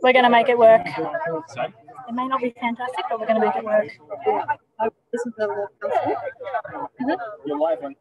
We're going to make it work. It may not be fantastic, but we're going to make it work. Listen to the You're live on.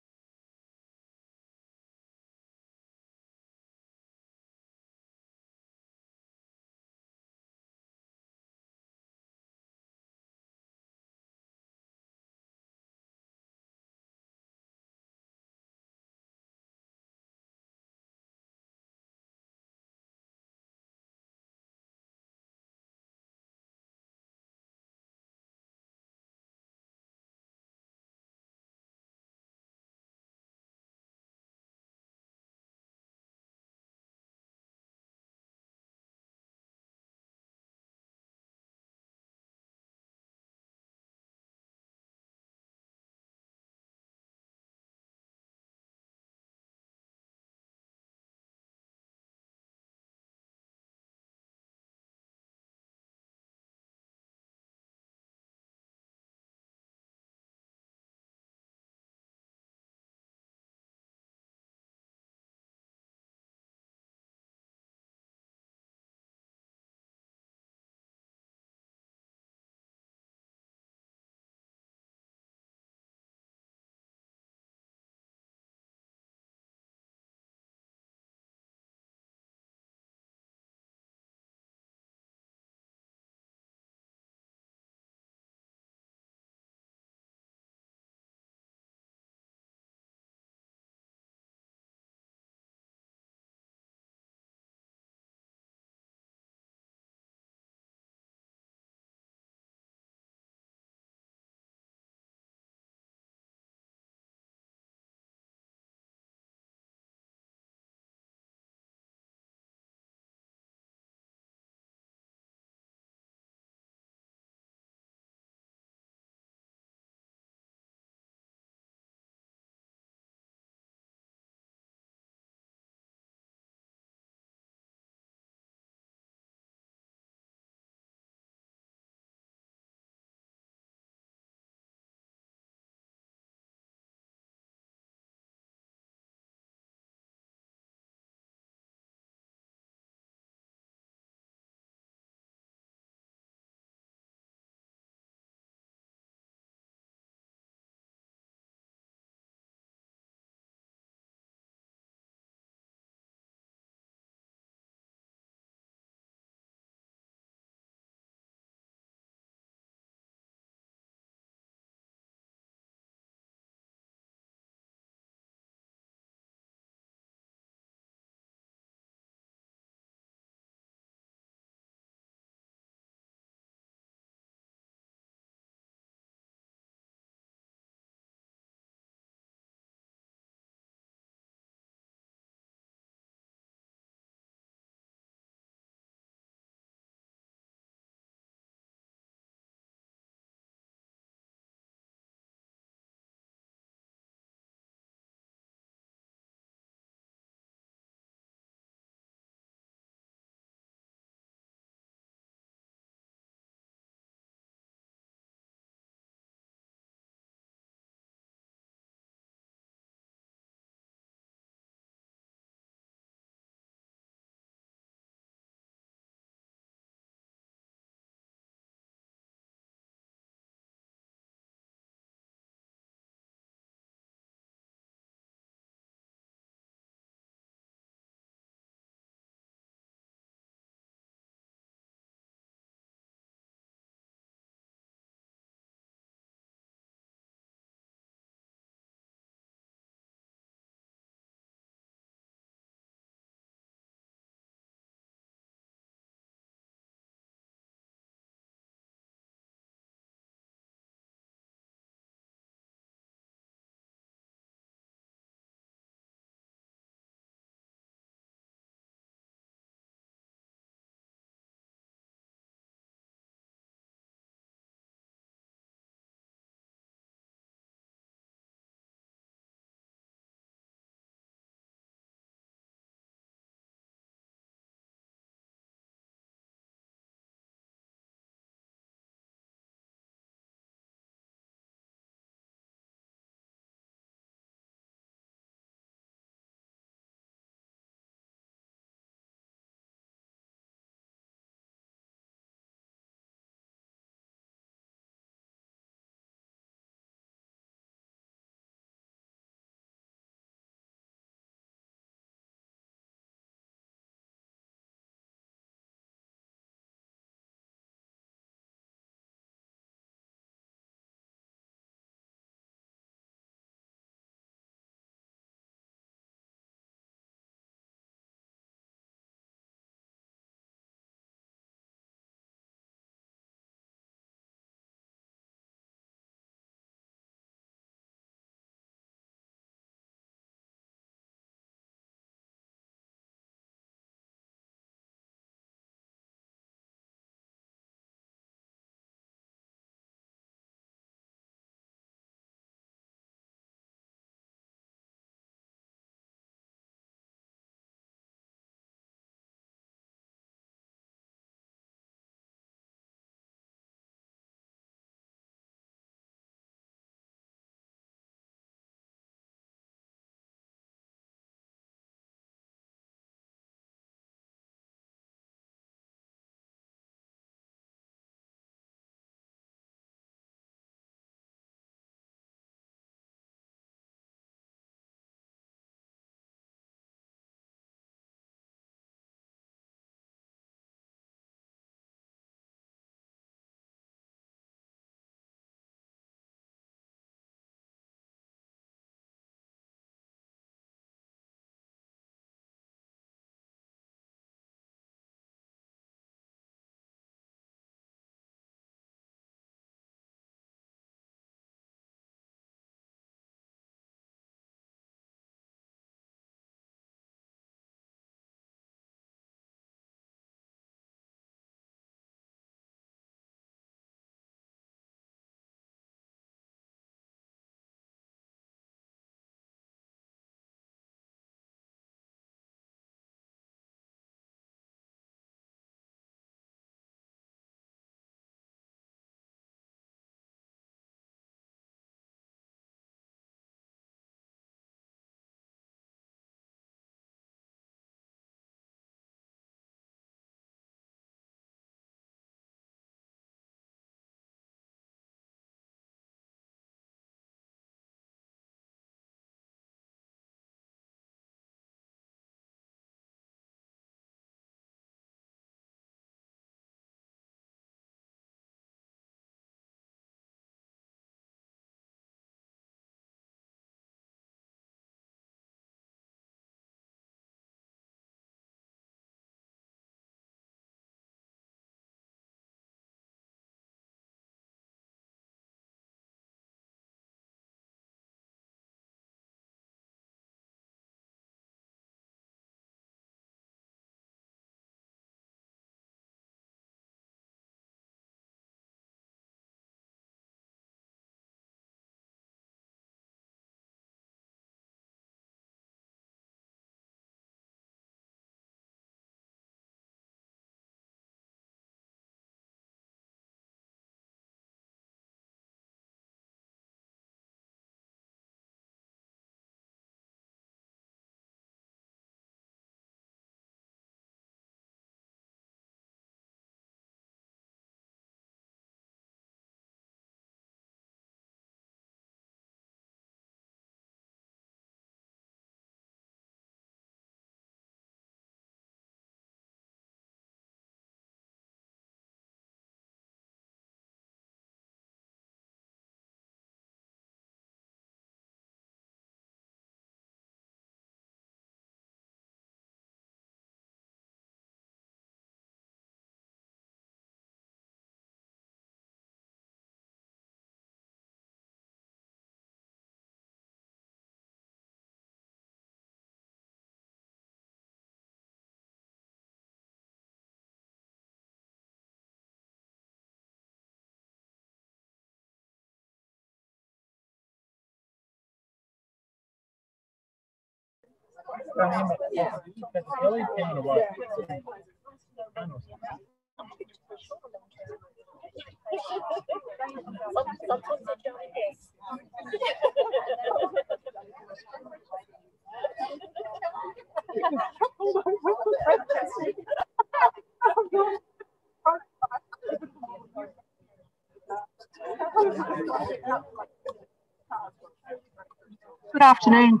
Good afternoon.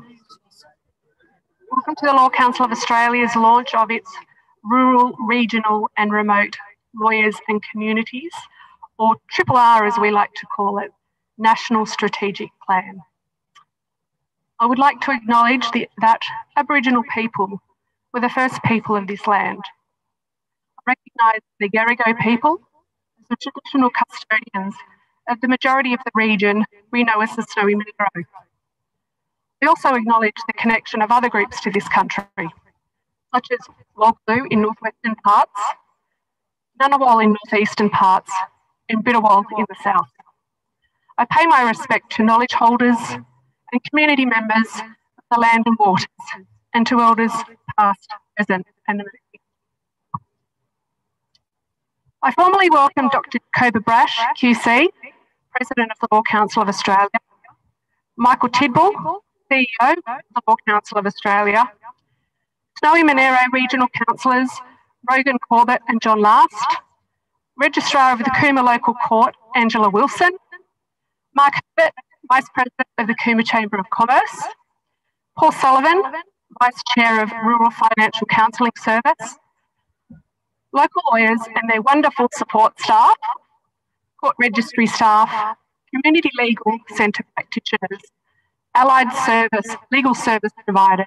Welcome to the Law Council of Australia's launch of its Rural, Regional and Remote Lawyers and Communities, or RRR as we like to call it, National Strategic Plan. I would like to acknowledge that Aboriginal people were the first people of this land. I recognise the Gadigal people as the traditional custodians of the majority of the region we know as the Snowy Monaro. We also acknowledge the connection of other groups to this country, such as Walgloo in northwestern parts, Ngunnawal in northeastern parts, and Bidawal in the south. I pay my respect to knowledge holders and community members of the land and waters, and to elders past, present, and emerging. I formally welcome Dr. Jacoba Brash, QC, President of the Law Council of Australia, Michael Tidball, CEO of the Law Council of Australia, Snowy Monaro Regional Councillors Rogan Corbett and John Last, Registrar of the Cooma Local Court Angela Wilson, Mark Herbert, Vice President of the Cooma Chamber of Commerce, Paul Sullivan, Vice Chair of Rural Financial Counselling Service, local lawyers and their wonderful support staff, court registry staff, community legal centre practitioners, allied service, legal service providers,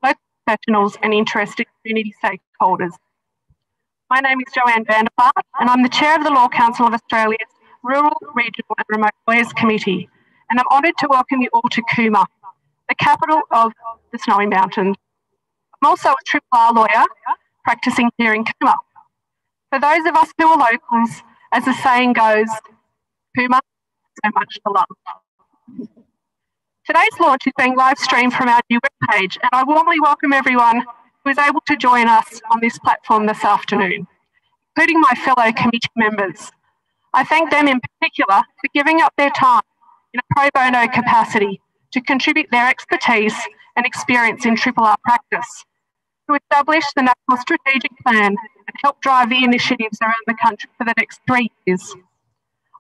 local professionals and interested community stakeholders. My name is Joanne Vandervaart and I'm the Chair of the Law Council of Australia's Rural, Regional and Remote Lawyers Committee, and I'm honoured to welcome you all to Cooma, the capital of the Snowy Mountains. I'm also a RRR lawyer practising here in Cooma. For those of us who are locals, as the saying goes, Cooma, so much to love. Today's launch is being live streamed from our new webpage, and I warmly welcome everyone who is able to join us on this platform this afternoon, including my fellow committee members. I thank them in particular for giving up their time in a pro bono capacity to contribute their expertise and experience in RRR practice, to establish the National Strategic Plan and help drive the initiatives around the country for the next 3 years.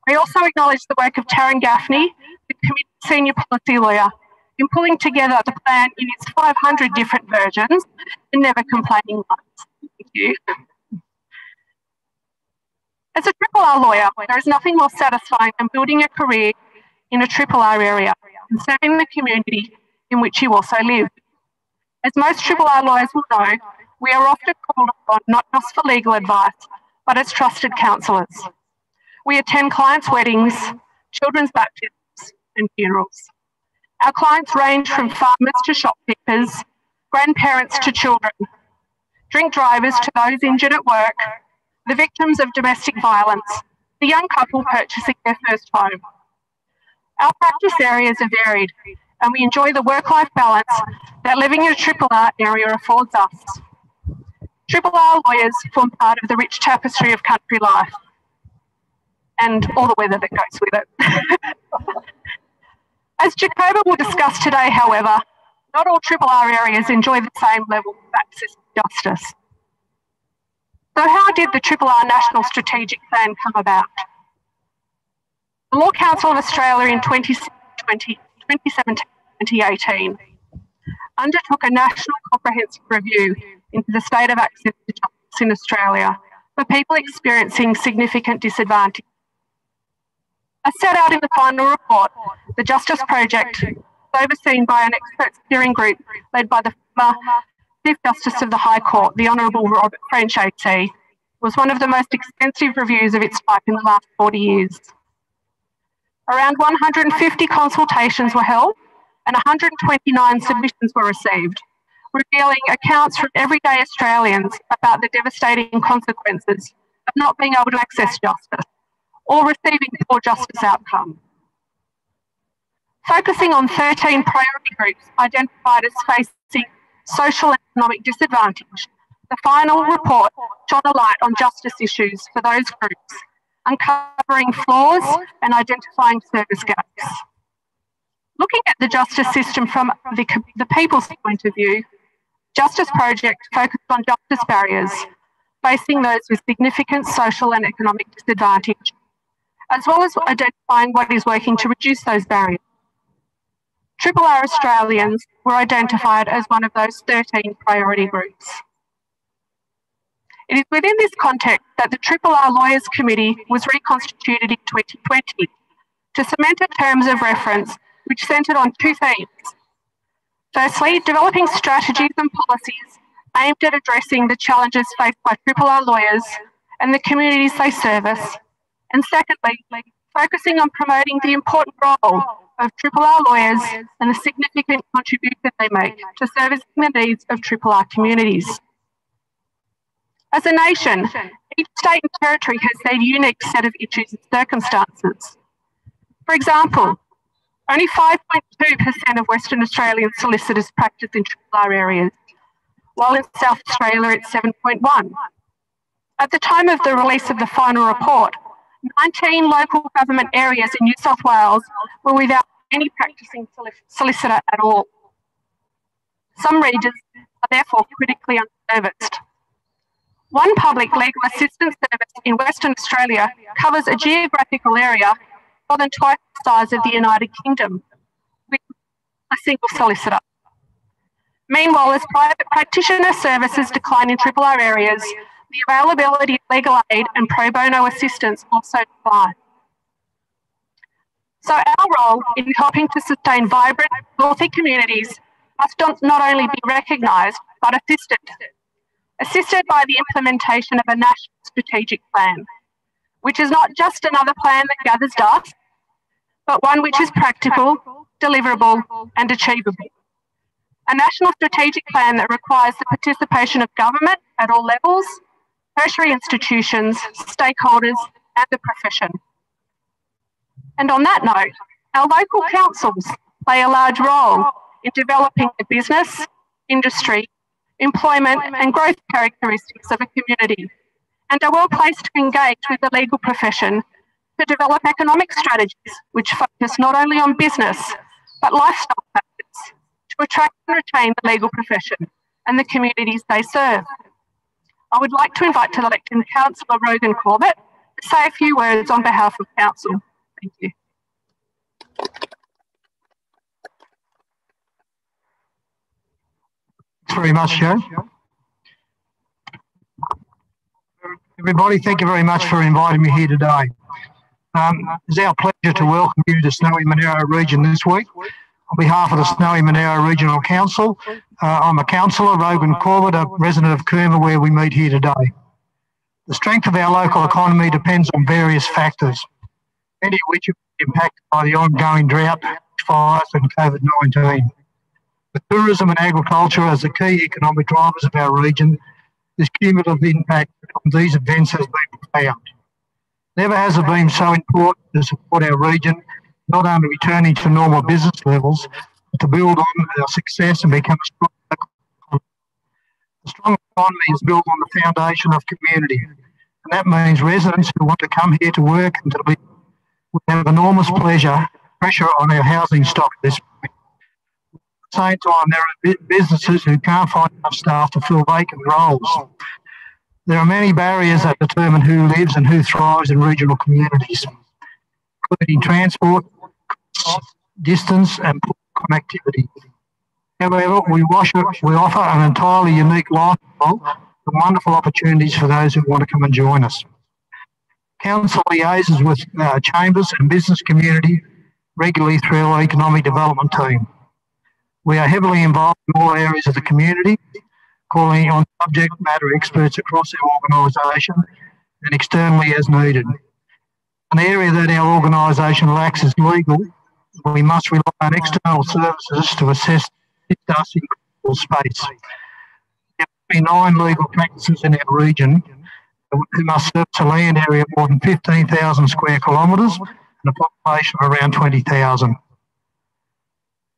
I also acknowledge the work of Taryn Gaffney, the Committee Senior Policy Lawyer, in pulling together the plan in its 500 different versions and never complaining once. Thank you. As a RRR lawyer, there is nothing more satisfying than building a career in a RRR area and serving the community in which you also live. As most RRR lawyers will know, we are often called upon not just for legal advice, but as trusted counsellors. We attend clients' weddings, children's baptisms and funerals. Our clients range from farmers to shopkeepers, grandparents to children, drink drivers to those injured at work, the victims of domestic violence, the young couple purchasing their first home. Our practice areas are varied, and we enjoy the work-life balance that living in a RRR area affords us. RRR lawyers form part of the rich tapestry of country life and all the weather that goes with it. As Jacoba will discuss today, however, not all RRR areas enjoy the same level of access to justice. So how did the RRR National Strategic Plan come about? The Law Council of Australia in 2017-2018 undertook a national comprehensive review into the state of access to justice in Australia for people experiencing significant disadvantage. As set out in the final report, the Justice Project, overseen by an expert steering group led by the former Chief Justice of the High Court, the Honourable Robert French AC, was one of the most extensive reviews of its type in the last 40 years. Around 150 consultations were held and 129 submissions were received, revealing accounts from everyday Australians about the devastating consequences of not being able to access justice or receiving poor justice outcomes. Focusing on 13 priority groups identified as facing social and economic disadvantage, the final report shone a light on justice issues for those groups, uncovering flaws and identifying service gaps. Looking at the justice system from the people's point of view, Justice Project focused on justice barriers facing those with significant social and economic disadvantage, as well as identifying what is working to reduce those barriers. Triple R Australians were identified as one of those 13 priority groups. It is within this context that the Triple R Lawyers Committee was reconstituted in 2020 to cement terms of reference which centred on two themes. Firstly, developing strategies and policies aimed at addressing the challenges faced by Triple R lawyers and the communities they service. And secondly, focusing on promoting the important role of Triple R lawyers and the significant contribution they make to servicing the needs of Triple R communities. As a nation, each state and territory has their unique set of issues and circumstances. For example, only 5.2% of Western Australian solicitors practice in Triple R areas, while in South Australia it's 7.1%. At the time of the release of the final report, 19 local government areas in New South Wales were without any practising solicitor at all. Some regions are therefore critically unserviced. One public legal assistance service in Western Australia covers a geographical area more than twice the size of the United Kingdom, with a single solicitor. Meanwhile, as private practitioner services decline in Triple R areas, the availability of legal aid and pro bono assistance also decline. So our role in helping to sustain vibrant, healthy communities must not only be recognised, but assisted by the implementation of a national strategic plan, which is not just another plan that gathers dust, but one which is practical, deliverable and achievable. A national strategic plan that requires the participation of government at all levels, tertiary institutions, stakeholders and the profession. And on that note, our local councils play a large role in developing the business, industry, employment and growth characteristics of a community, and are well placed to engage with the legal profession to develop economic strategies which focus not only on business but lifestyle factors to attract and retain the legal profession and the communities they serve. I would like to invite to the lectern Councillor Rogan Corbett to say a few words on behalf of Council. Thank you. Thanks very much, Jo. Everybody, thank you very much for inviting me here today. It's our pleasure to welcome you to Snowy Monaro region this week. On behalf of the Snowy Monaro Regional Council, I'm a councillor, Rogan Corbett, a resident of Cooma, where we meet here today. The strength of our local economy depends on various factors, many of which are impacted by the ongoing drought, fires and COVID-19. With tourism and agriculture as the key economic drivers of our region, this cumulative impact of these events has been profound. Never has it been so important to support our region, not only returning to normal business levels, but to build on our success and become a strong economy. A strong economy is built on the foundation of community, and that means residents who want to come here to work and to live will have enormous pressure on our housing stock at this point. At the same time, there are businesses who can't find enough staff to fill vacant roles. There are many barriers that determine who lives and who thrives in regional communities, including transport, costs, distance and poor connectivity. However, we offer an entirely unique lifestyle and wonderful opportunities for those who want to come and join us. Council liaises with chambers and business community regularly through our economic development team. We are heavily involved in all areas of the community, calling on subject matter experts across our organisation and externally as needed. An area that our organisation lacks is legal. We must rely on external services to assist us in critical space. There are 9 legal practices in our region who must service a land area of more than 15,000 square kilometres and a population of around 20,000.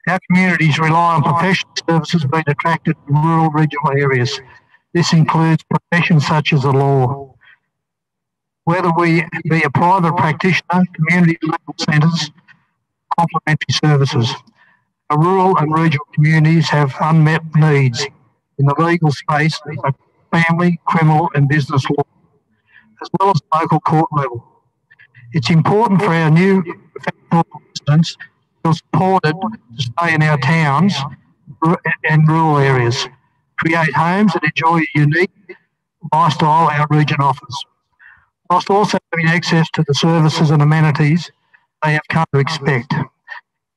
Our communities rely on professional services being attracted to rural regional areas. This includes professions such as the law. Whether we be a private practitioner, community legal centres, complementary services. Our rural and regional communities have unmet needs in the legal space at family, criminal and business law, as well as local court level. It's important for our new professional residents to feel supported to stay in our towns and rural areas, create homes and enjoy a unique lifestyle our region offers, whilst also having access to the services and amenities they have come to expect.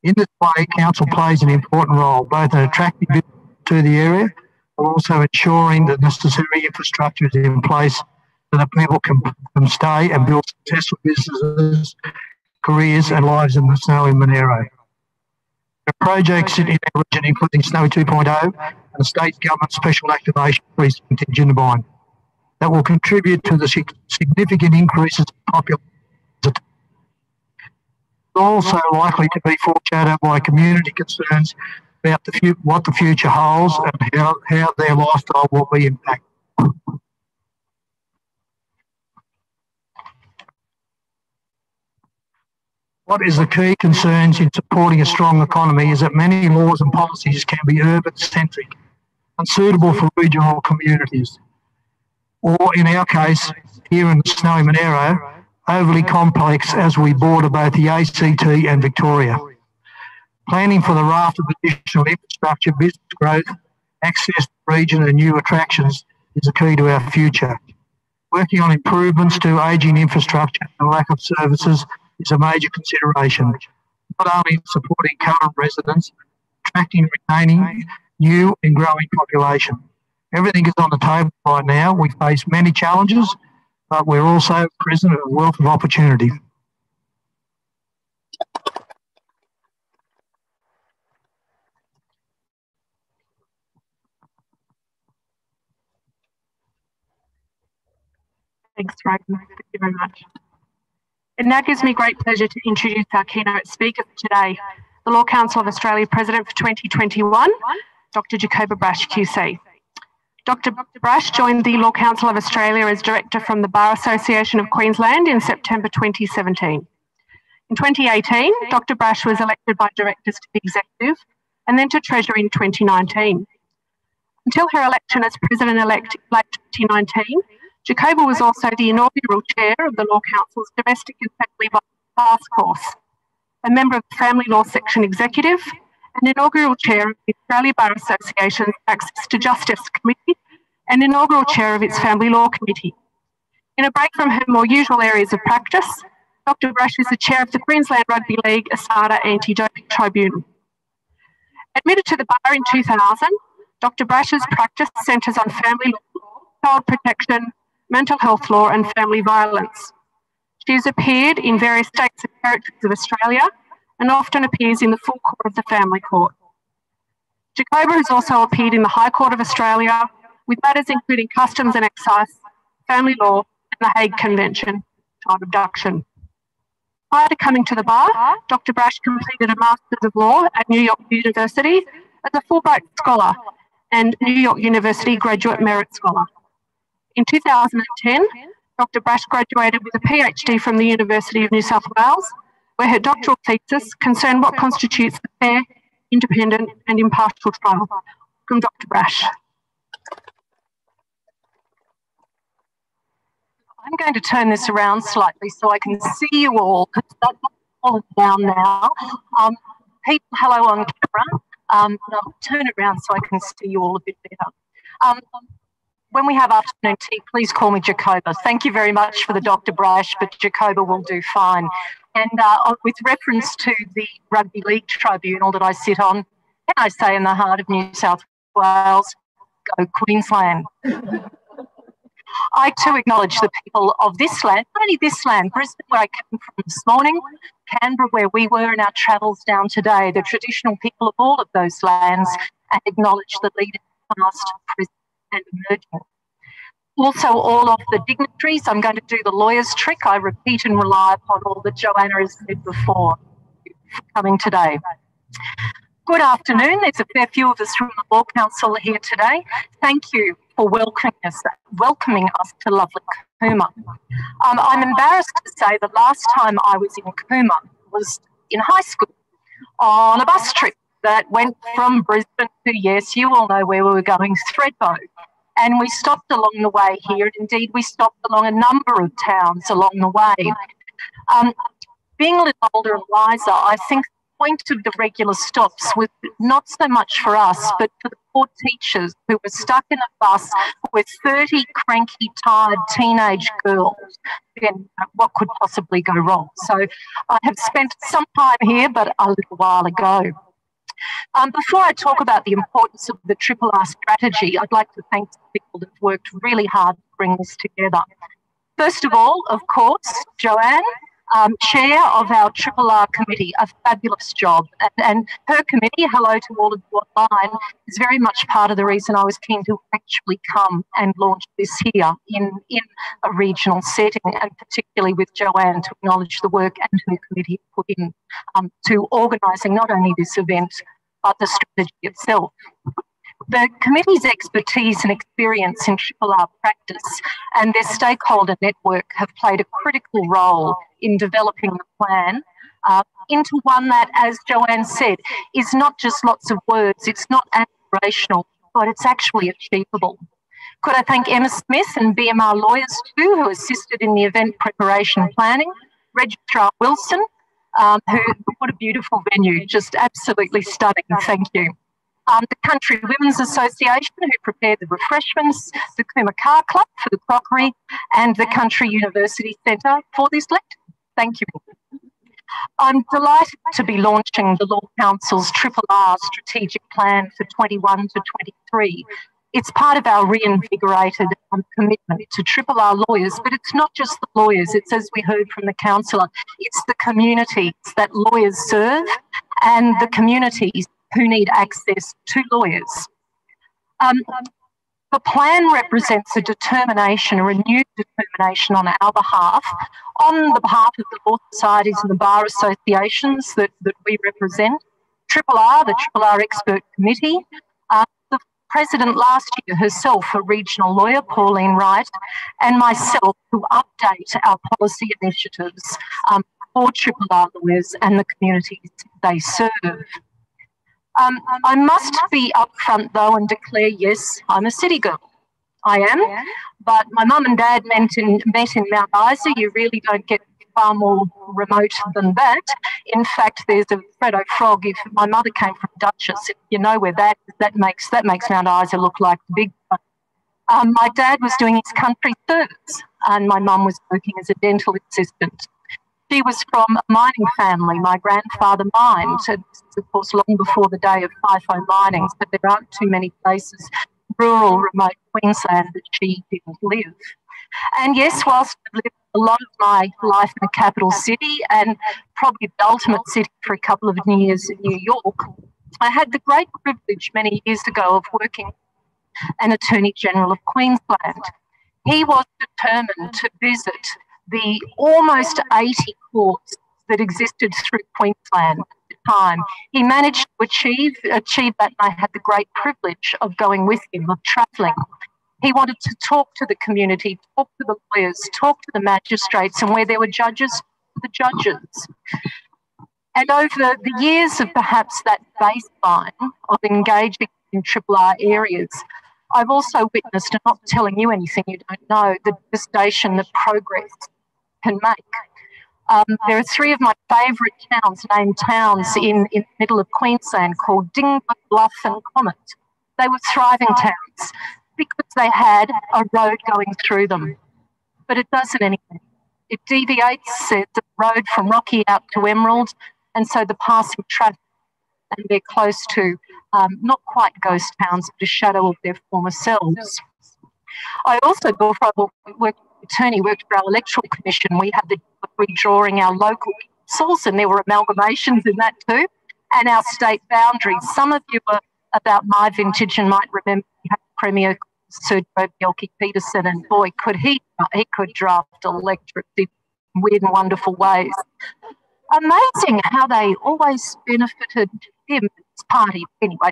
In this way, council plays an important role, both in attracting visitors to the area, but also ensuring that necessary infrastructure is in place so that people can stay and build successful businesses, careers and lives in the Snowy Monaro. The projects in our region, including Snowy 2.0 and the state government special activation precinct in Jindabyne, that will contribute to the significant increases in population. It's also likely to be foreshadowed by community concerns about what the future holds and how their lifestyle will be impacted. What is the key concerns in supporting a strong economy is that many laws and policies can be urban-centric, unsuitable for regional communities, or in our case, here in the Snowy Monaro, overly complex as we border both the ACT and Victoria. Planning for the raft of additional infrastructure, business growth, access to the region and new attractions is the key to our future. Working on improvements to ageing infrastructure and lack of services is a major consideration, not only in supporting current residents, attracting and retaining new and growing population. Everything is on the table right now. We face many challenges, but we're also present at a wealth of opportunity. Thanks, Reagan. Thank you very much. It now gives me great pleasure to introduce our keynote speaker for today, the Law Council of Australia President for 2021, Dr. Jacoba Brash QC. Dr. Brash joined the Law Council of Australia as Director from the Bar Association of Queensland in September 2017. In 2018, Dr. Brash was elected by directors to the Executive and then to Treasurer in 2019. Until her election as President-elect in late 2019, Jacoba was also the inaugural Chair of the Law Council's Domestic and Family Law Task Force, a member of the Family Law Section Executive, and inaugural Chair of the Australia Bar Association's Access to Justice Committee, and inaugural Chair of its Family Law Committee. In a break from her more usual areas of practice, Dr. Brash is the Chair of the Queensland Rugby League ASADA Anti-Doping Tribunal. Admitted to the bar in 2000, Dr. Brash's practice centres on family law, child protection, mental health law and family violence. She has appeared in various states and territories of Australia and often appears in the full court of the Family Court. Jacoba has also appeared in the High Court of Australia with matters including customs and excise, family law and the Hague Convention, child abduction. Prior to coming to the bar, Dr. Brash completed a Masters of Law at New York University as a Fulbright Scholar and New York University Graduate Merit Scholar. In 2010, Dr. Brash graduated with a PhD from the University of New South Wales, where her doctoral thesis concerned what constitutes a fair, independent and impartial trial. Welcome, Dr. Brash. I'm going to turn this around slightly so I can see you all, because that's fallen down now. People, hello on camera. I'll turn it around so I can see you all a bit better. When we have afternoon tea, please call me Jacoba. Thank you very much for the Dr. Brash, but Jacoba will do fine. And with reference to the Rugby League Tribunal that I sit on, can I say in the heart of New South Wales, go Queensland. I too acknowledge the people of this land, not only this land, Brisbane where I came from this morning, Canberra where we were in our travels down today, the traditional people of all of those lands, and acknowledge the leaders past, present and emerging. Also all of the dignitaries. I'm going to do the lawyer's trick. I repeat and rely upon all that Joanna has said before for coming today. Good afternoon. There's a fair few of us from the Law Council here today. Thank you for welcoming us to lovely Cooma. I'm embarrassed to say the last time I was in Cooma was in high school on a bus trip that went from Brisbane to, yes, you all know where we were going, Thredbo. And we stopped along the way here, and indeed we stopped along a number of towns along the way. Being a little older and wiser, I think the point of the regular stops was not so much for us, but for the poor teachers who were stuck in a bus with 30 cranky, tired teenage girls. Then what could possibly go wrong? So I have spent some time here, but a little while ago. Before I talk about the importance of the Triple R strategy, I'd like to thank the people that have worked really hard to bring this together. First of all, of course, Joanne, Chair of our Triple R committee, a fabulous job. And her committee, hello to all of you online, is very much part of the reason I was keen to actually come and launch this here in a regional setting, and particularly with Joanne to acknowledge the work and her committee put in to organising not only this event, but the strategy itself. The committee's expertise and experience in Triple R practice and their stakeholder network have played a critical role in developing the plan into one that, as Joanne said, is not just lots of words, it's not aspirational, but it's actually achievable. Could I thank Emma Smith and BMR lawyers too, who assisted in the event preparation planning, Registrar Wilson, what a beautiful venue, just absolutely stunning, thank you. The Country Women's Association, who prepared the refreshments, the Cooma Car Club for the crockery, and the Country University Centre for this lecture. Thank you. I'm delighted to be launching the Law Council's Triple R strategic plan for 21 to 23. It's part of our reinvigorated commitment to Triple R lawyers, but it's not just the lawyers, it's, as we heard from the councillor, it's the communities that lawyers serve and the communities who need access to lawyers. The plan represents a determination, a renewed determination on our behalf, on the behalf of the law societies and the bar associations that we represent, Triple R, the Triple R Expert Committee, the President last year herself, a regional lawyer, Pauline Wright, and myself, who update our policy initiatives for Triple R lawyers and the communities they serve. I must be upfront though and declare, yes, I'm a city girl. I am, but my mum and dad met in Mount Isa. You really don't get far more remote than that. In fact, there's a Freddo Frog. If my mother came from Duchess, if you know where that is, that makes Mount Isa look like the big one. My dad was doing his country service, and my mum was working as a dental assistant. She was from a mining family. My grandfather mined, and this is, of course, long before the day of FIFO mining, but there aren't too many places, rural, remote Queensland, that she didn't live. And yes, whilst I've lived a lot of my life in a capital city and probably the ultimate city for a couple of years in New York, I had the great privilege many years ago of working with an Attorney General of Queensland. He was determined to visit the almost 80 courts that existed through Queensland at the time. He managed to achieve that, and I had the great privilege of going with him, of travelling. He wanted to talk to the community, talk to the lawyers, talk to the magistrates, and where there were judges, the judges. And over the years of perhaps that baseline of engaging in Triple R areas, I've also witnessed, and not telling you anything you don't know, the devastation that progress can make. There are three of my favourite towns, named towns in the middle of Queensland, called Dingba, Bluff and Comet. They were thriving towns because they had a road going through them. But it doesn't anymore. It deviates the road from Rocky out to Emerald, and so the passing traffic, and they're close to not quite ghost towns, but a shadow of their former selves. I also, before I worked attorney, worked for our electoral commission. We had the redrawing our local councils, and there were amalgamations in that too, and our state boundaries. Some of you are about my vintage and might remember we had Premier Sir Joe Bjelke-Petersen, and boy, he could draft electorates in weird and wonderful ways. Amazing how they always benefited him, party. Anyway,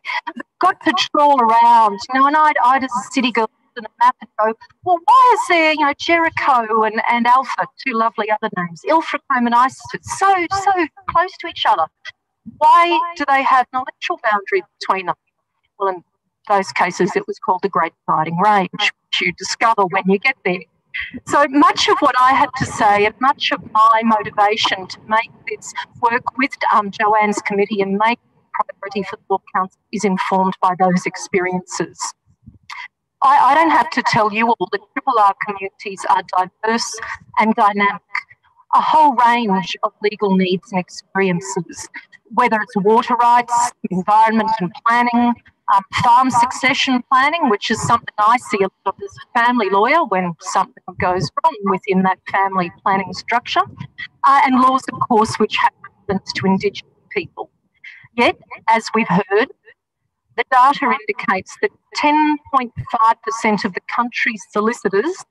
got to trawl around, you know, and I'd as a city girl and a map and go, well, why is there, you know, Jericho and Alpha, two lovely other names, Ilfracombe and Isisford, so close to each other? Why do they have no actual boundary between them? Well, in those cases, it was called the Great Dividing Range, which you discover when you get there. So much of what I had to say and much of my motivation to make this work with Joanne's committee and make it a priority for the Law Council is informed by those experiences. I don't have to tell you all that Triple R communities are diverse and dynamic, a whole range of legal needs and experiences, whether it's water rights, environment and planning, farm succession planning, which is something I see a lot as a family lawyer when something goes wrong within that family planning structure, and laws, of course, which have relevance to Indigenous people. Yet, as we've heard, the data indicates that 10.5% of the country's solicitors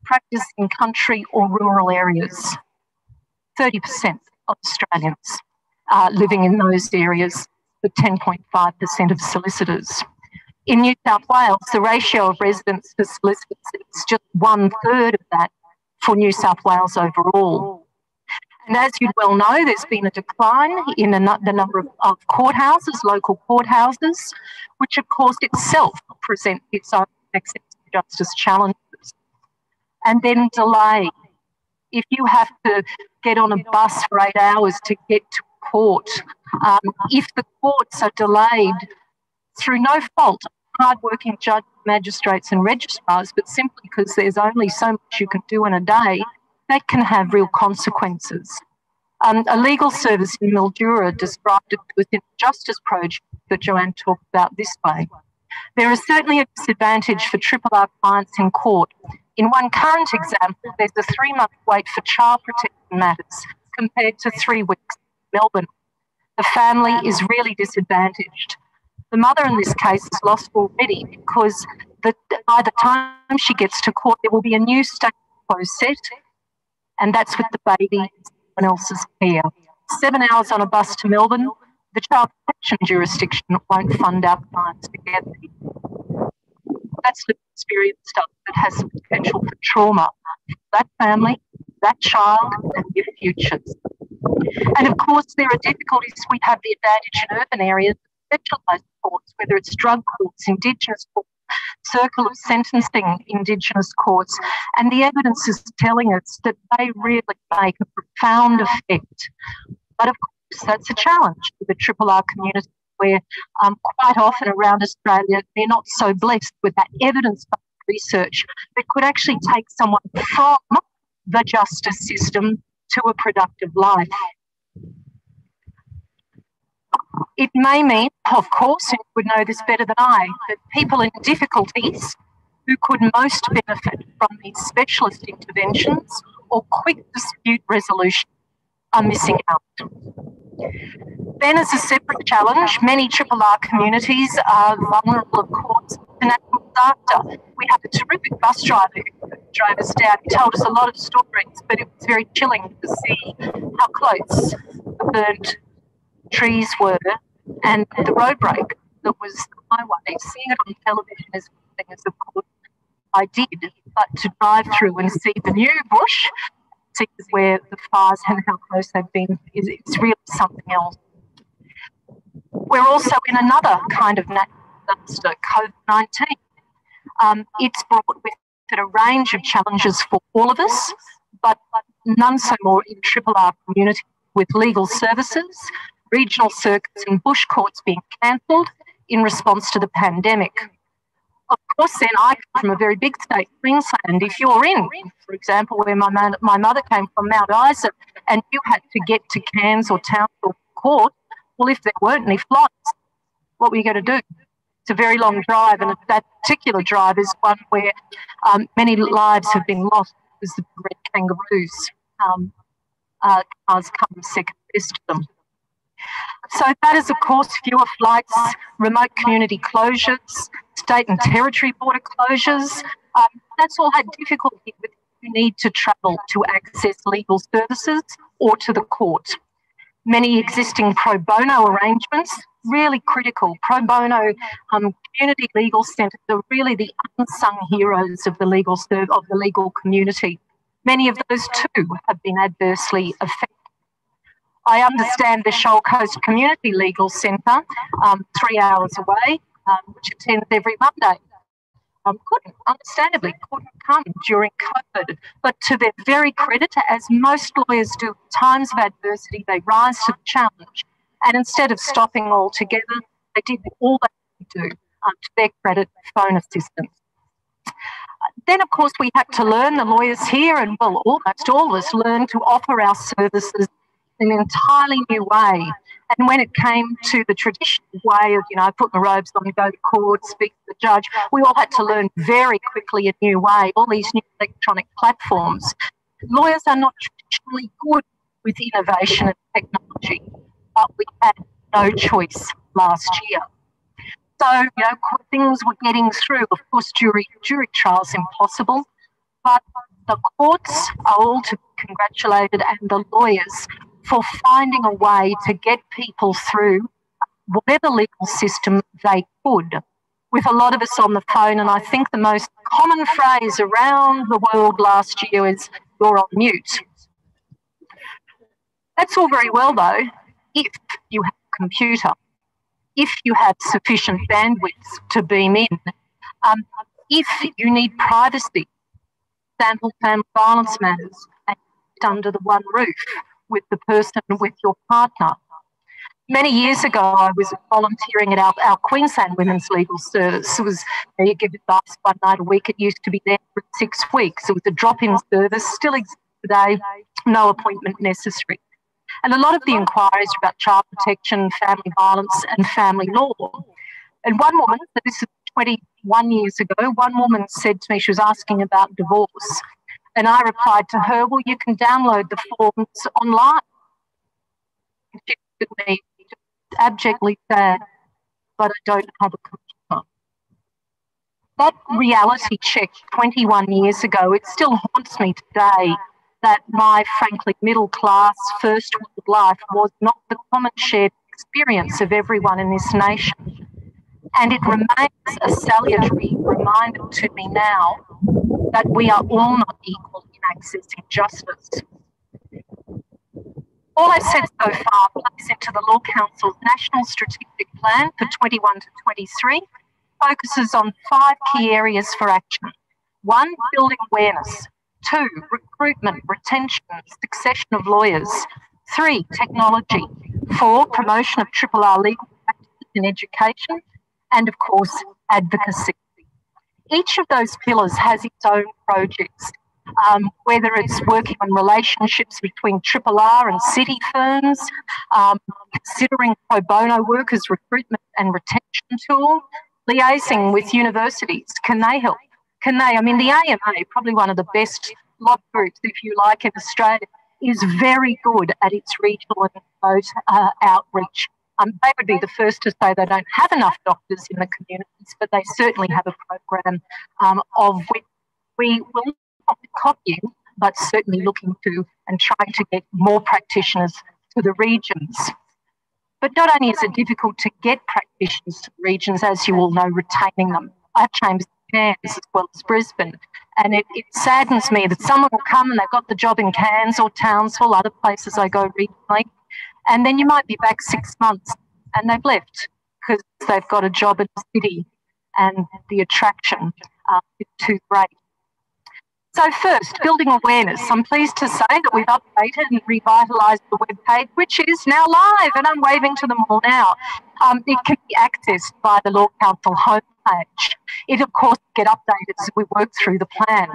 practice in country or rural areas. 30% of Australians living in those areas, the 10.5% of solicitors. In New South Wales, the ratio of residents to solicitors is just 1/3 of that for New South Wales overall. And as you well know, there's been a decline in the number of courthouses, local courthouses, which of course itself presents its own access to justice challenges. And then delay. If you have to get on a bus for 8 hours to get to court, if the courts are delayed through no fault of hard-working judges, magistrates and registrars, but simply because there's only so much you can do in a day, that can have real consequences. A legal service in Mildura described it within the Justice Project that Joanne talked about this way. There is certainly a disadvantage for Triple R clients in court. In one current example, there's a 3-month wait for child protection matters compared to 3 weeks in Melbourne. The family is really disadvantaged. The mother in this case is lost already because by the time she gets to court, there will be a new state quo set, and that's with the baby in someone else's care. 7 hours on a bus to Melbourne, the child protection jurisdiction won't fund our clients together. That's the experience stuff that has the potential for trauma for that family, that child, and their futures. And of course, there are difficulties. We have the advantage in urban areas of specialised courts, whether it's drug courts, Indigenous courts, circle of sentencing Indigenous courts, and the evidence is telling us that they really make a profound effect. But of course, that's a challenge for the Triple R community, where quite often around Australia, they're not so blessed with that evidence-based research that could actually take someone from the justice system to a productive life. It may mean, of course, and you would know this better than I, that people in difficulties who could most benefit from these specialist interventions or quick dispute resolution are missing out. Then, as a separate challenge, many Triple R communities are vulnerable, of course, to natural disaster. We had a terrific bus driver who drove us down. He told us a lot of stories, but it was very chilling to see how close the burnt trees were and the road break that was the highway. Seeing it on television is one thing, as of course I did, but to drive through and see the new bush, see where the fires and how close they've been, is really something else. We're also in another kind of natural disaster, COVID-19. It's brought with it a range of challenges for all of us, but none so more in Triple R community, with legal services, regional circuits and bush courts being cancelled in response to the pandemic. Of course, then I come from a very big state, Queensland. If you're in, for example, where my mother came from, Mount Isa, and you had to get to Cairns or Townsville Court, well, if there weren't any flights, what were you going to do? It's a very long drive, and that particular drive is one where many lives have been lost because the red kangaroos cars come second best to them. So that is, of course, fewer flights, remote community closures, state and territory border closures. That's all had difficulty with who need to travel to access legal services or to the court. Many existing pro bono arrangements really critical. Pro bono community legal centres are really the unsung heroes of the legal community. Many of those too have been adversely affected. I understand the Shoal Coast Community Legal Centre, 3 hours away, which attends every Monday. Understandably couldn't come during COVID, but to their very credit, as most lawyers do at times of adversity, they rise to the challenge. And instead of stopping altogether, they did all they could do, to their credit, phone assistance. Then, of course, we had to learn, the lawyers here, and well, almost all of us learned to offer our services in an entirely new way. And when it came to the traditional way of, put my robes on, go to court, speak to the judge, we all had to learn very quickly a new way, all these new electronic platforms. Lawyers are not traditionally good with innovation and technology, but we had no choice last year. So, things were getting through. Of course, jury trials impossible, but the courts are all to be congratulated, and the lawyers for finding a way to get people through whatever legal system they could. With a lot of us on the phone, and I think the most common phrase around the world last year is, "You're on mute." That's all very well, though, if you have a computer, if you have sufficient bandwidth to beam in, if you need privacy, example, family violence matters, and under the one roof with the person, with your partner. Many years ago, I was volunteering at our Queensland Women's Legal Service. It was, you give advice 1 night a week. It used to be there for 6 weeks. It was a drop-in service, still exists today, no appointment necessary. And a lot of the inquiries are about child protection, family violence and family law. And one woman, so this is 21 years ago, one woman said to me, she was asking about divorce. And I replied to her, well, you can download the forms online. And she looked at me, abjectly sad, but I don't have a computer. That reality check 21 years ago, it still haunts me today, that my frankly middle class first world life was not the common shared experience of everyone in this nation. And it remains a salutary reminder to me now that we are all not equal in accessing justice. All I've said so far plays into the Law Council's National Strategic Plan for 21 to 23, focuses on 5 key areas for action. 1, building awareness. 2, recruitment, retention, succession of lawyers. 3, technology. 4, promotion of RRR legal practice in education. And of course, advocacy. Each of those pillars has its own projects, whether it's working on relationships between RRR and city firms, considering pro bono work as recruitment and retention tool, liaising with universities. Can they help? Can they? I mean, the AMA, probably one of the best lobby groups, if you like, in Australia, is very good at its regional and remote outreach. They would be the first to say they don't have enough doctors in the communities, but they certainly have a program of which we will not be copying, but certainly looking to and trying to get more practitioners to the regions. But not only is it difficult to get practitioners to the regions, as you all know, retaining them. I have chambers in Cairns as well as Brisbane, and it saddens me that someone will come and they've got the job in Cairns or Townsville, other places I go regionally, and then you might be back 6 months and they've left because they've got a job in the city and the attraction is too great. So first, building awareness. I'm pleased to say that we've updated and revitalised the webpage, which is now live, and I'm waving to them all now. It can be accessed by the Law Council homepage. It, of course, get updated as we work through the plan.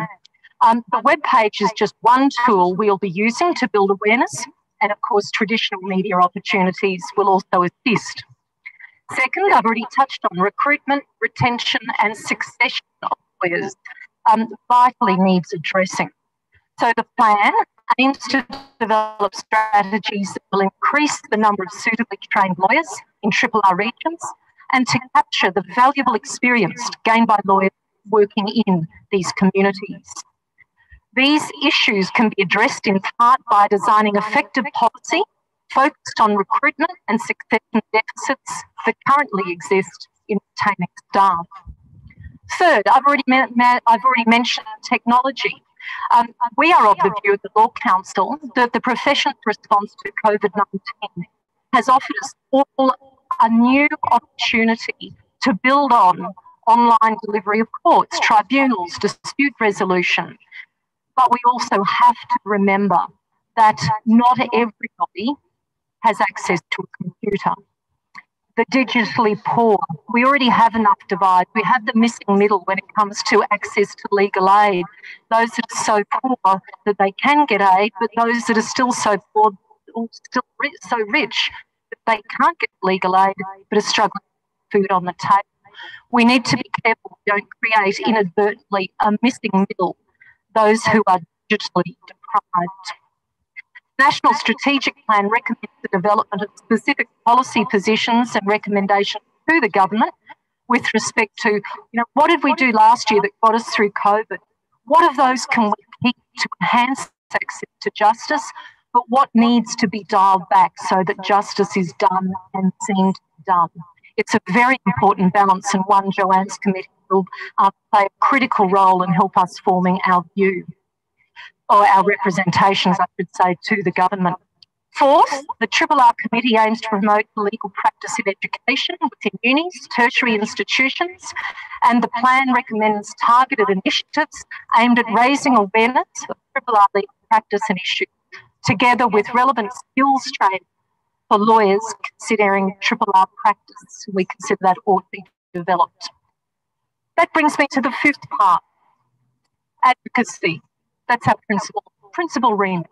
The webpage is just one tool we'll be using to build awareness, and, of course, traditional media opportunities will also assist. Second, I've already touched on recruitment, retention and succession of lawyers. Vitally needs addressing. So the plan aims to develop strategies that will increase the number of suitably trained lawyers in RRR regions and to capture the valuable experience gained by lawyers working in these communities. These issues can be addressed in part by designing effective policy focused on recruitment and succession deficits that currently exist in retaining staff. Third, I've already mentioned technology. We are of the view at the Law Council that the profession's response to COVID-19 has offered us all a new opportunity to build on online delivery of courts, tribunals, dispute resolution. But we also have to remember that not everybody has access to a computer. The digitally poor, we already have enough divide. We have the missing middle when it comes to access to legal aid. Those that are so poor that they can get aid, but those that are still so poor, or still so rich that they can't get legal aid, but are struggling with food on the table. We need to be careful we don't create inadvertently a missing middle, those who are digitally deprived. National Strategic Plan recommends the development of specific policy positions and recommendations to the government with respect to, what did we do last year that got us through COVID? What of those can we keep to enhance access to justice, but what needs to be dialed back so that justice is done and seen to be done? It's a very important balance, and one Joanne's committee will play a critical role in help us forming our view, or our representations, I should say, to the government. Fourth, the RRR committee aims to promote legal practice in education within unis, tertiary institutions, and the plan recommends targeted initiatives aimed at raising awareness of RRR legal practice and issues, together with relevant skills training for lawyers considering RRR practice. We consider that ought to be developed. That brings me to the fifth part, advocacy. That's our principal remit.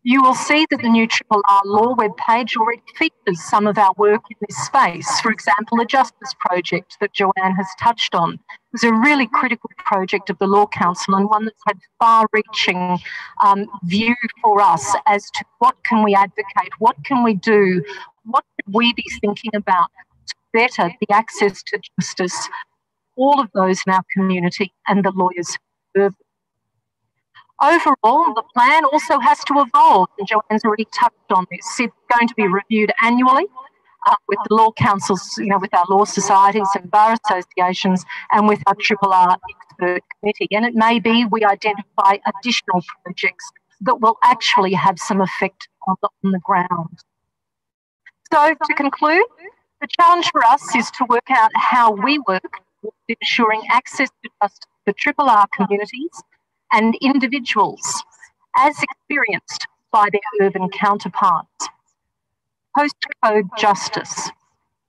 You will see that the new RRR law webpage already features some of our work in this space. For example, the Justice Project that Joanne has touched on is a really critical project of the Law Council, and one that's had far-reaching view for us as to what can we advocate, what can we do, what should we be thinking about to better the access to justice, all of those in our community and the lawyers who serve. Overall, the plan also has to evolve, and Joanne's already touched on this. It's going to be reviewed annually with the Law Councils, with our law societies and bar associations, and with our RRR expert committee. And it may be we identify additional projects that will actually have some effect on the ground. So to conclude, the challenge for us is to work out how we work with ensuring access to justice for RRR communities and individuals as experienced by their urban counterparts. Postcode justice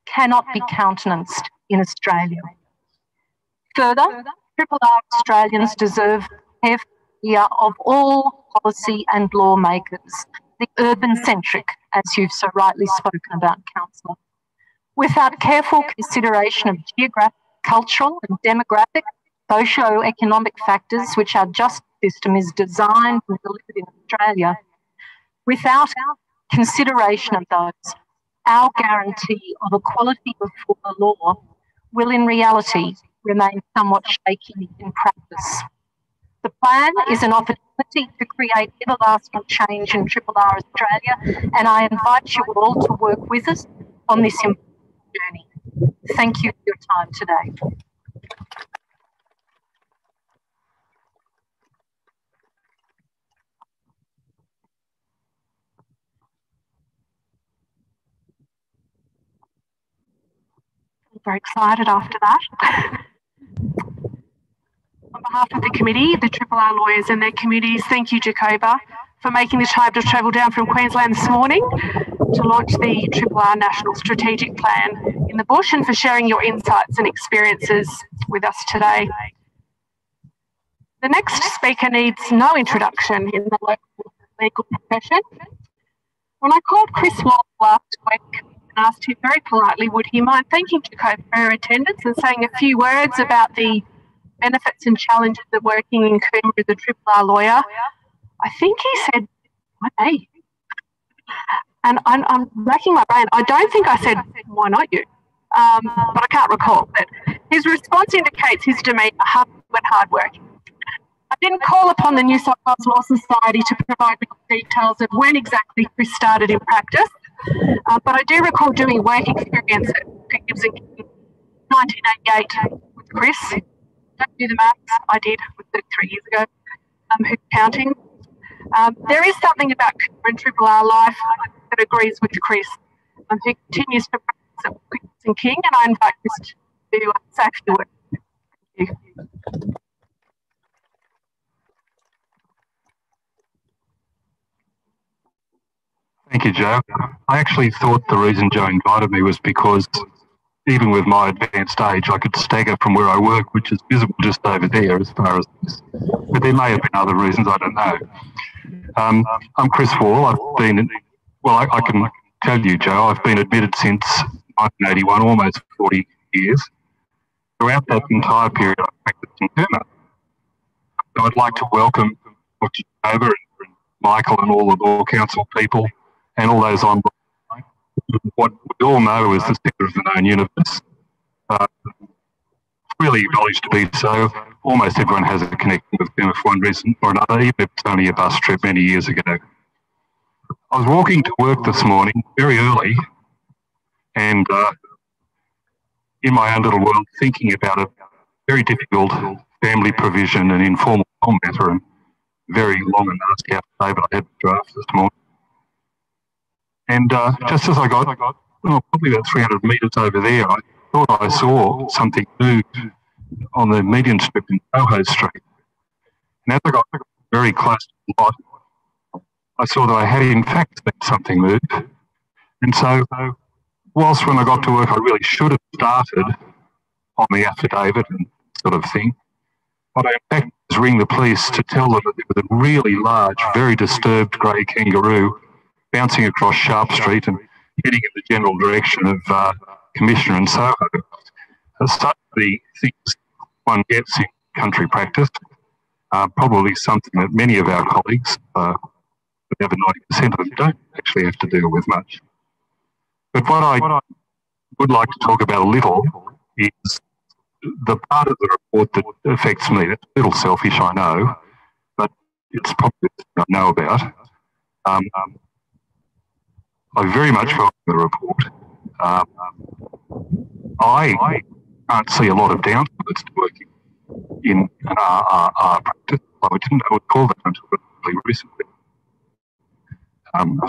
cannot be countenanced in Australia. Further, RRR Australians deserve careful ear of all policy and lawmakers, the urban-centric, as you've so rightly spoken about, Councillor. Without careful consideration of geographic, cultural and demographic, socio-economic factors which our justice system is designed and delivered in Australia, without our consideration of those, our guarantee of equality before the law will in reality remain somewhat shaky in practice. The plan is an opportunity to create everlasting change in RRR Australia, and I invite you all to work with us on this important journey. Thank you for your time today. Very excited after that. On behalf of the committee, the RRR lawyers and their communities, thank you, Jacoba, for making the time to travel down from Queensland this morning to launch the RRR National Strategic Plan in the bush, and for sharing your insights and experiences with us today. The next speaker needs no introduction in the local legal profession. When I called Chris Wall last week, asked him very politely, would he mind thanking Jacoba for her attendance and saying a few words about the benefits and challenges of working in Coomera as a RRR lawyer, I think he said, "Hey." And I'm racking my brain. I don't think I said, "Why not you?" But I can't recall. But his response indicates his demeanour, hard working. I didn't call upon the New South Wales Law Society to provide me with details of when exactly Chris started in practice, but I do recall doing work experience at Gibbs and King 1988 with Chris. Don't do the maths, I did with 33 years ago. Who's counting? There is something about Cooper and Triple R life that agrees with Chris, who continues to practice at Gibbs and King, and I invite Chris to say a few words. Thank you. Thank you, Joe. I actually thought the reason Joe invited me was because even with my advanced age, I could stagger from where I work, which is visible just over there as far as this. But there may have been other reasons, I don't know. I'm Chris Wall. I can tell you, Joe, I've been admitted since 1981, almost 40 years. Throughout that entire period, I've practiced in Burma. So I'd like to welcome Dr. Kober and Michael and all the Law Council people and all those on what we all know is the centre of the known universe. Really acknowledged to be so. Almost everyone has a connection with them for one reason or another, even if it's only a bus trip many years ago. I was walking to work this morning very early and in my own little world thinking about a very difficult family provision and informal matter and very long and nasty affidavit I had to draft this morning. And just as I got probably about 300 metres over there, I thought I saw something move on the median strip in Soho Street. And as I got very close to the lot, I saw that I had in fact seen something move. And so whilst when I got to work I really should have started on the affidavit and sort of thing, what I in fact was ring the police to tell them that there was a really large, very disturbed grey kangaroo bouncing across Sharp Street and heading in the general direction of Commissioner and Soho. Such the things one gets in country practice, probably something that many of our colleagues, over 90% of them, don't actually have to deal with much. But what I would like to talk about a little is the part of the report that affects me. It's a little selfish, I know, but it's probably something I know about. I very much welcome the report. I can't see a lot of downsides to working in an RRR practice. I didn't know it called that until relatively recently.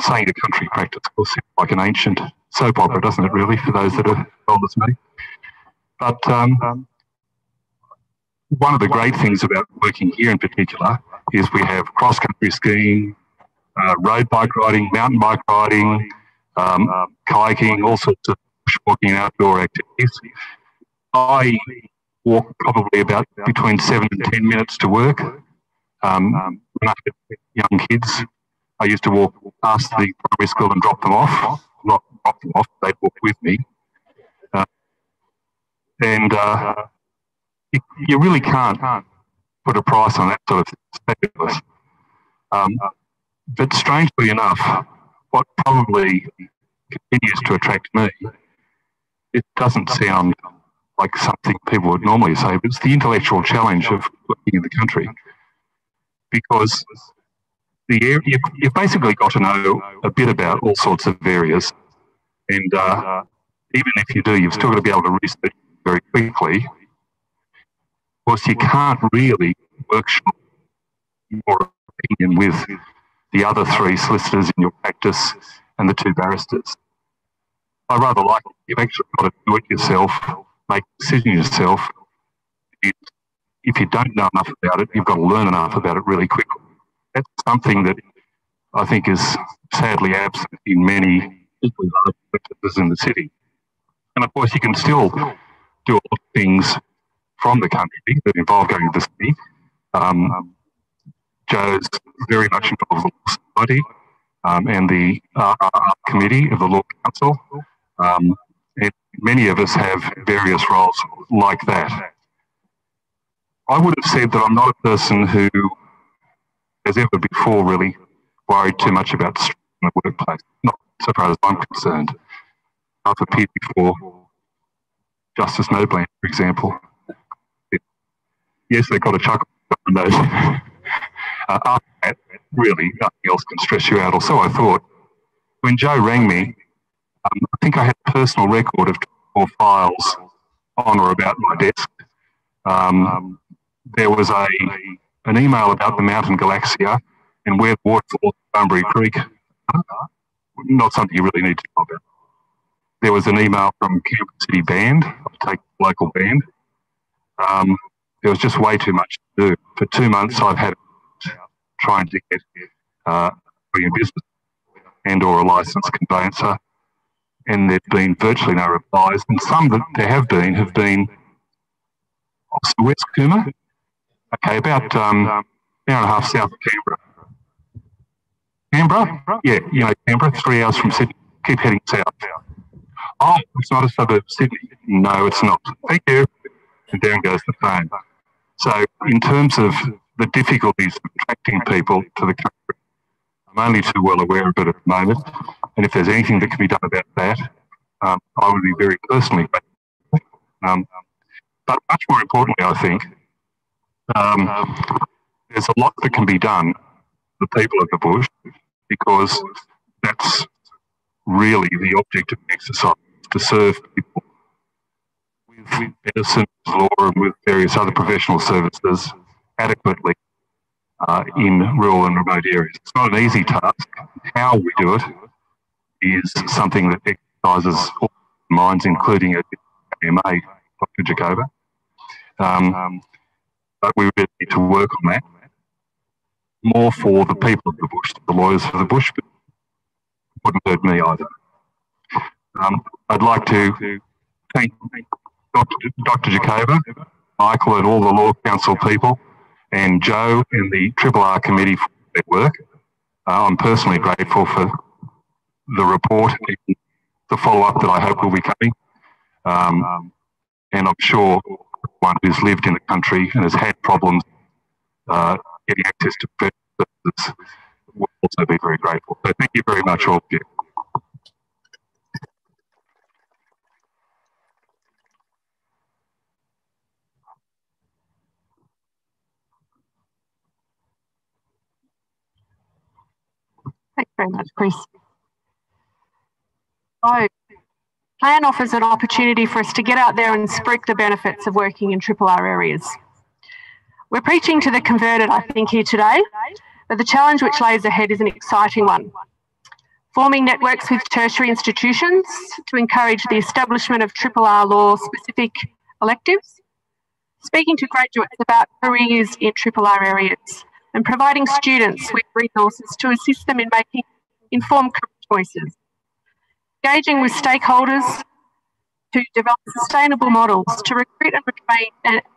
Saying a country practice will sound like an ancient soap opera, doesn't it really, for those that are old as me? But one of the great things about working here in particular is we have cross-country skiing, road bike riding, mountain bike riding, kayaking, all sorts of bushwalking and outdoor activities. I walk probably about between 7 and 10 minutes to work. When I had young kids, I used to walk past the primary school and drop them off. Not drop them off, they'd walk with me. You really can't put a price on that sort of thing. It's fabulous. But strangely enough, what probably continues to attract me, it doesn't sound like something people would normally say, but it's the intellectual challenge of working in the country. Because you've basically got to know a bit about all sorts of areas. And even if you do, you've still got to be able to research very quickly. Of course, you can't really workshop your opinion with the other 3 solicitors in your practice and the 2 barristers. I rather like it. You've actually got to do it yourself, make a decision yourself. If you don't know enough about it, you've got to learn enough about it really quickly. That's something that I think is sadly absent in many equally large practices in the city. And of course, you can still do a lot of things from the country that involve going to the city. Joe's very much involved with the Law Society and the committee of the Law Council. And many of us have various roles like that. I would have said that I'm not a person who has ever before really worried too much about stress in the workplace, not so far as I'm concerned. I've appeared before Justice Nobland, for example. Yes, they've got a chuckle those. After that, really, nothing else can stress you out, or so I thought. When Joe rang me, I think I had a personal record of 4 files on or about my desk. There was an email about the Mountain Galaxia and where the waterfalls of Bunbury Creek, not something you really need to know about. There was an email from Canberra City Band, I'll take the local band. There was just way too much to do. For 2 months, I've had trying to get a business and or a licensed conveyancer, and there's been virtually no replies. And some that there have been where's Cooma? Okay, about an hour and a half south of Canberra. Canberra? Yeah, you know Canberra, 3 hours from Sydney. Keep heading south. Oh, it's not a suburb of Sydney. No, it's not. Thank you. And down goes the phone. So in terms of the difficulties of attracting people to the country, I'm only too well aware of it at the moment. And if there's anything that can be done about that, I would be very personally grateful. But much more importantly, I think, there's a lot that can be done for the people of the bush, because that's really the object of the exercise, to serve people with medicine, law, and with various other professional services adequately in rural and remote areas. It's not an easy task. How we do it is something that exercises all minds, including a AMA, Dr. Jacoba. But we really need to work on that more for the people of the bush, the lawyers for the bush, but it wouldn't hurt me either. I'd like to thank Dr. Jacoba, Michael and all the Law Council people, and Joe and the RRR committee for their work. I'm personally grateful for the report and the follow-up that I hope will be coming. And I'm sure one who's lived in the country and has had problems getting access to professional services will also be very grateful. So thank you very much, all of you. Thanks very much, Chris. So, Plan offers an opportunity for us to get out there and speak the benefits of working in RRR areas. We're preaching to the converted, I think, here today, but the challenge which lays ahead is an exciting one. Forming networks with tertiary institutions to encourage the establishment of RRR law-specific electives, speaking to graduates about careers in RRR areas, and providing students with resources to assist them in making informed career choices. Engaging with stakeholders to develop sustainable models to recruit and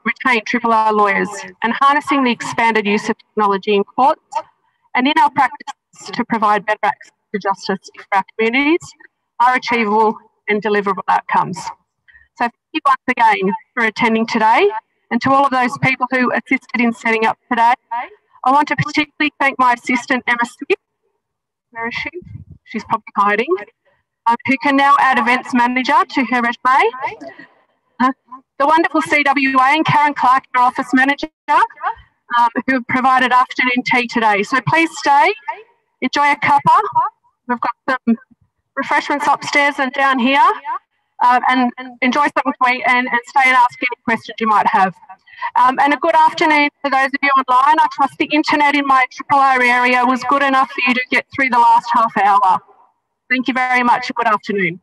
retain RRR lawyers, and harnessing the expanded use of technology in courts and in our practice to provide better access to justice for our communities are achievable and deliverable outcomes. So thank you once again for attending today, and to all of those people who assisted in setting up today. I want to particularly thank my assistant, Emma Smith. Where is she? She's probably hiding. Who can now add events manager to her resume. The wonderful CWA and Karen Clark, our office manager, who have provided afternoon tea today. So please stay, enjoy a cuppa. We've got some refreshments upstairs and down here, and enjoy something to eat, and stay and ask any questions you might have. And a good afternoon to those of you online. I trust the internet in my RRR area was good enough for you to get through the last half hour. Thank you very much. Good afternoon.